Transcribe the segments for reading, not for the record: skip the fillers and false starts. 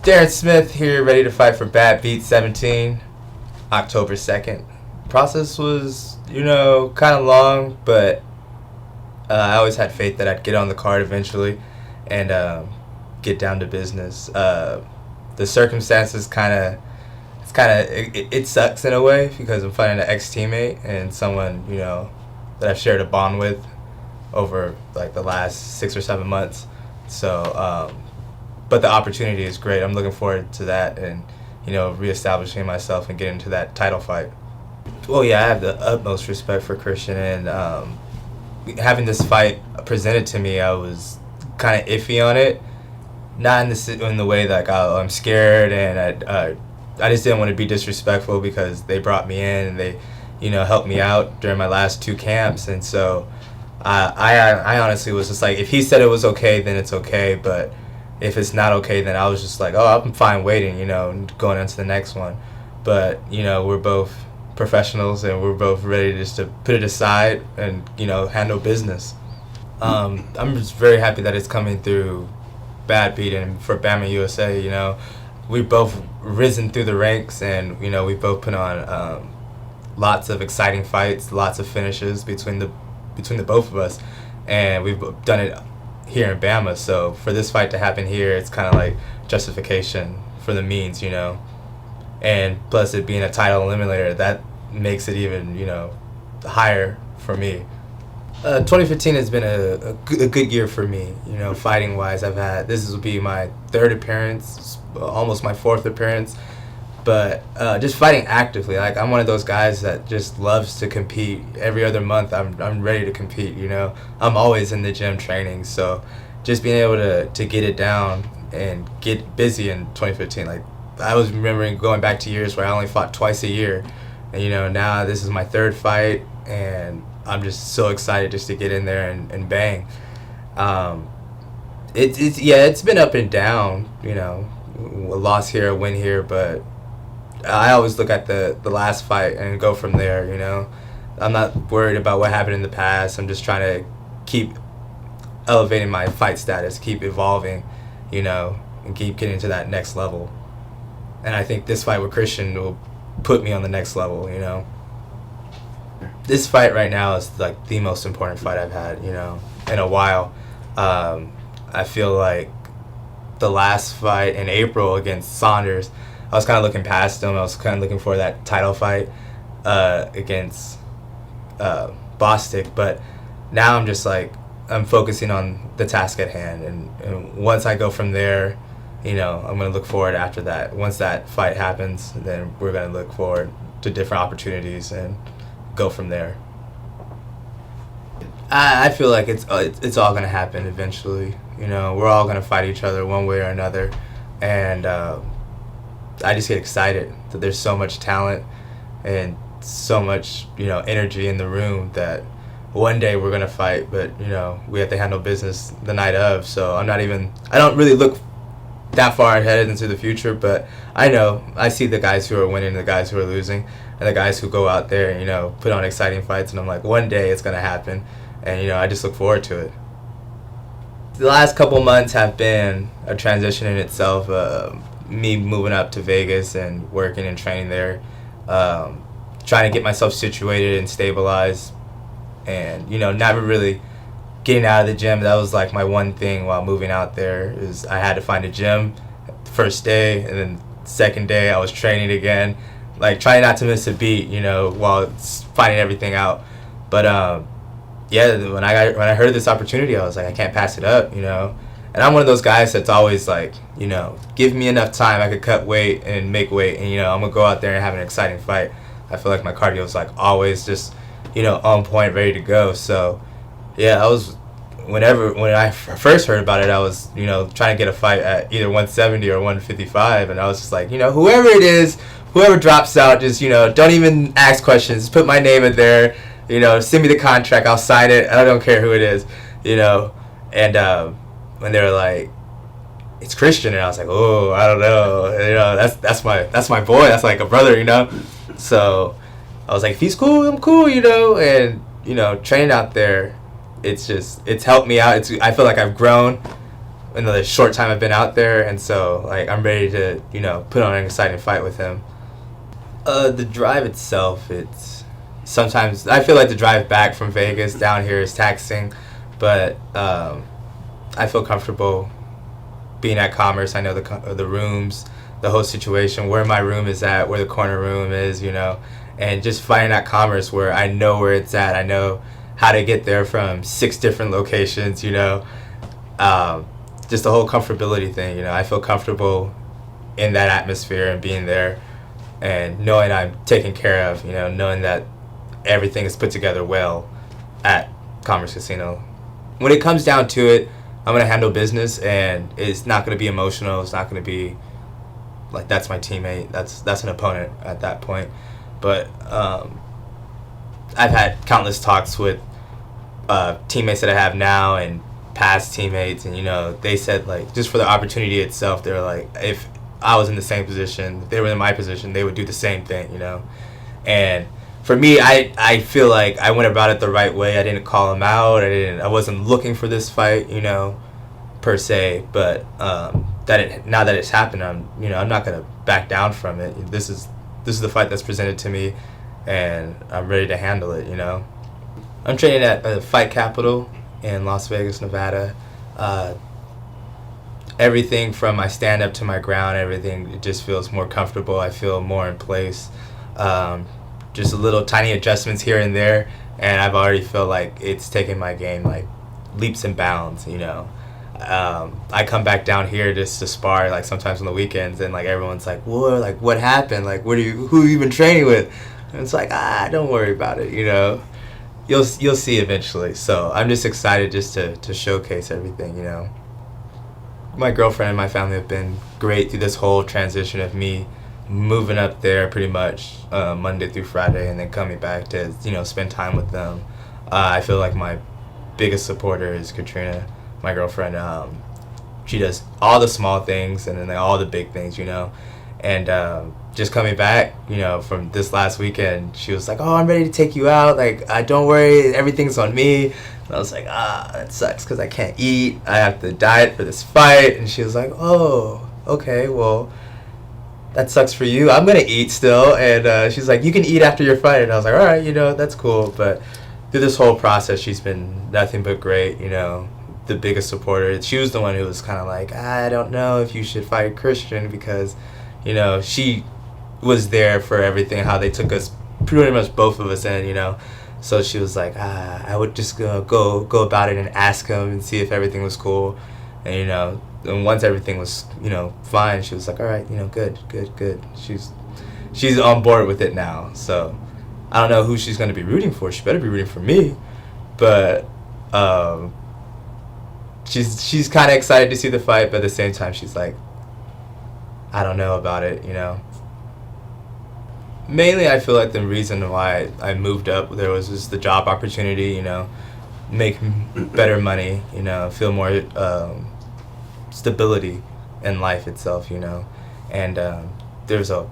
Darren Smith here, ready to fight for Badbeat 17, October 2nd. Process was, kind of long, but I always had faith that I'd get on the card eventually and get down to business. The circumstances it sucks in a way because I'm fighting an ex-teammate and someone, that I've shared a bond with over like the last 6 or 7 months. So, but the opportunity is great. I'm looking forward to that and, reestablishing myself and getting into that title fight. Well, yeah, I have the utmost respect for Christian, and having this fight presented to me, I was kind of iffy on it. Not in the way that I'm scared, and I just didn't want to be disrespectful because they brought me in and they, helped me out during my last 2 camps, and so I honestly was just like, if he said it was okay, then it's okay, but if it's not okay, then I was just like, oh, I'm fine waiting, and going on to the next one. But, we're both professionals and we're both ready just to put it aside and, handle business. I'm just very happy that it's coming through Badbeat and for BAMMA USA, We've both risen through the ranks and, we've both put on lots of exciting fights, lots of finishes between the both of us, and we've done it here in BAMMA. So for this fight to happen here, it's kind of like justification for the means, and plus it being a title eliminator, that makes it even, higher for me. 2015 has been a good year for me, fighting wise. This will be my 3rd appearance, almost my 4th appearance, but just fighting actively. Like, I'm one of those guys that just loves to compete. Every other month I'm ready to compete, I'm always in the gym training, so just being able to get it down and get busy in 2015, like, I was remembering going back to years where I only fought twice a year, and now this is my 3rd fight, and I'm just so excited just to get in there and bang. It's been up and down, a loss here, a win here, but I always look at the last fight and go from there, I'm not worried about what happened in the past. I'm just trying to keep elevating my fight status, keep evolving, and keep getting to that next level. And I think this fight with Christian will put me on the next level, This fight right now is like the most important fight I've had, in a while. I feel like the last fight in April against Saunders, I was kind of looking past him. I was kind of looking for that title fight against Bostic, but now I'm just like, I'm focusing on the task at hand, and once I go from there, I'm going to look forward after that. Once that fight happens, then we're going to look forward to different opportunities and go from there. I feel like it's all going to happen eventually. We're all going to fight each other one way or another, and I just get excited that there's so much talent and so much, energy in the room that one day we're going to fight, but, we have to handle business the night of. So I don't really look that far ahead into the future, but I see the guys who are winning, the guys who are losing, and the guys who go out there and, put on exciting fights, and I'm like, one day it's going to happen, and, I just look forward to it. The last couple months have been a transition in itself, me moving up to Vegas and working and training there, trying to get myself situated and stabilized, and, never really getting out of the gym. That was like my one thing while moving out there, is I had to find a gym the first day, and then second day I was training again, like trying not to miss a beat, while finding everything out. But when I heard this opportunity, I was like, I can't pass it up, And I'm one of those guys that's always like, give me enough time, I could cut weight and make weight, and I'm gonna go out there and have an exciting fight. I feel like my cardio is like always just, on point, ready to go. So yeah, when I first heard about it, I was, trying to get a fight at either 170 or 155, and I was just like, whoever it is, whoever drops out, just, don't even ask questions, just put my name in there, send me the contract, I'll sign it, I don't care who it is, and when they were like, it's Christian, and I was like, oh, I don't know, that's my boy, that's like a brother, so I was like, if he's cool, I'm cool, and, training out there, it's helped me out. I feel like I've grown in the short time I've been out there, and so like I'm ready to put on an exciting fight with him. The drive itself, it's sometimes I feel like the drive back from Vegas down here is taxing, but I feel comfortable being at Commerce. I know the rooms, the whole situation, where my room is at, where the corner room is, and just fighting at Commerce where I know where it's at. I know how to get there from 6 different locations, just the whole comfortability thing, I feel comfortable in that atmosphere and being there and knowing I'm taken care of, knowing that everything is put together well at Commerce Casino. When it comes down to it, I'm going to handle business, and it's not going to be emotional. It's not going to be like that's my teammate. That's an opponent at that point. But I've had countless talks with teammates that I have now and past teammates, and they said, like, just for the opportunity itself, they were like, if I was in the same position, if they were in my position, they would do the same thing, And for me, I feel like I went about it the right way. I didn't call him out. I wasn't looking for this fight, per se. But now that it's happened, I'm not gonna back down from it. This is the fight that's presented to me, and I'm ready to handle it. I'm training at Fight Capital in Las Vegas, Nevada. Everything from my stand-up to my ground, everything, it just feels more comfortable. I feel more in place. Just a little tiny adjustments here and there, and I've already felt like it's taken my game like leaps and bounds. I come back down here just to spar, like sometimes on the weekends, and like everyone's like, "Whoa, like what happened? Like who you been training with?" And it's like, don't worry about it. You'll see eventually. So I'm just excited just to showcase everything. My girlfriend and my family have been great through this whole transition of me moving up there pretty much Monday through Friday, and then coming back to spend time with them. I feel like my biggest supporter is Katrina, my girlfriend. She does all the small things and then all the big things, and just coming back, from this last weekend, she was like, "Oh, I'm ready to take you out. Like, don't worry, everything's on me." And I was like, that sucks because I can't eat. I have to diet for this fight. And she was like, "Oh, okay, well, that sucks for you. I'm going to eat still." And she's like, "You can eat after your fight." And I was like, "All right, that's cool." But through this whole process, she's been nothing but great, the biggest supporter. She was the one who was kind of like, "I don't know if you should fight Christian," because, she was there for everything, how they took us, pretty much both of us in, So she was like, I would just go about it and ask him and see if everything was cool. And, and once everything was, fine, she was like, "All right, good. She's on board with it now. So I don't know who she's going to be rooting for. She better be rooting for me. But she's kind of excited to see the fight, but at the same time, she's like, I don't know about it, Mainly, I feel like the reason why I moved up there was just the job opportunity, make better money, feel more stability in life itself, And there's a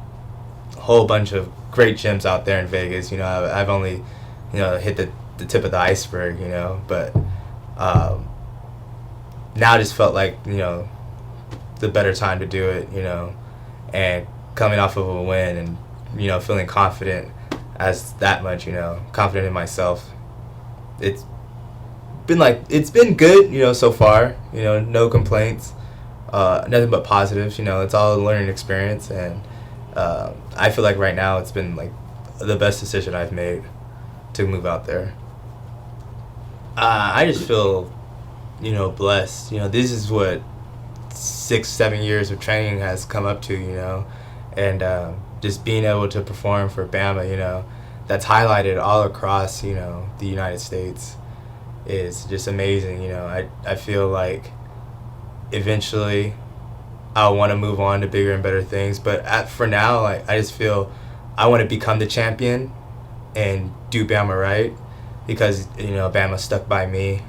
whole bunch of great gyms out there in Vegas. I've only, hit the tip of the iceberg, But now I just felt like, the better time to do it, And coming off of a win and, feeling confident as that much, confident in myself. It's been good, so far, no complaints, nothing but positives, it's all a learning experience, and I feel like right now it's been like the best decision I've made to move out there. I just feel, blessed. This is what 6-7 years of training has come up to, and just being able to perform for BAMMA, that's highlighted all across, the United States is just amazing. I feel like eventually I'll want to move on to bigger and better things, but for now, like, I just feel I want to become the champion and do BAMMA right, because BAMMA stuck by me,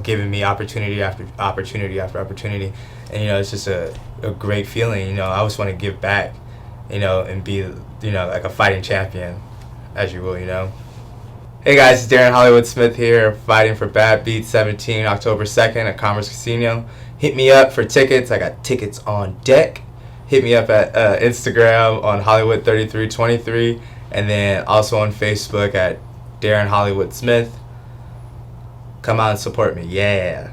giving me opportunity after opportunity after opportunity, and it's just a great feeling. I always want to give back, and be like a fighting champion, as you will. Hey guys, it's Darren Smith here, fighting for Badbeat 17 October 2nd at Commerce Casino Hit me up for tickets. I got tickets on deck. Hit me up at Instagram on Hollywood3323, and then also on Facebook at Darren Hollywood Smith. Come out and support me. Yeah.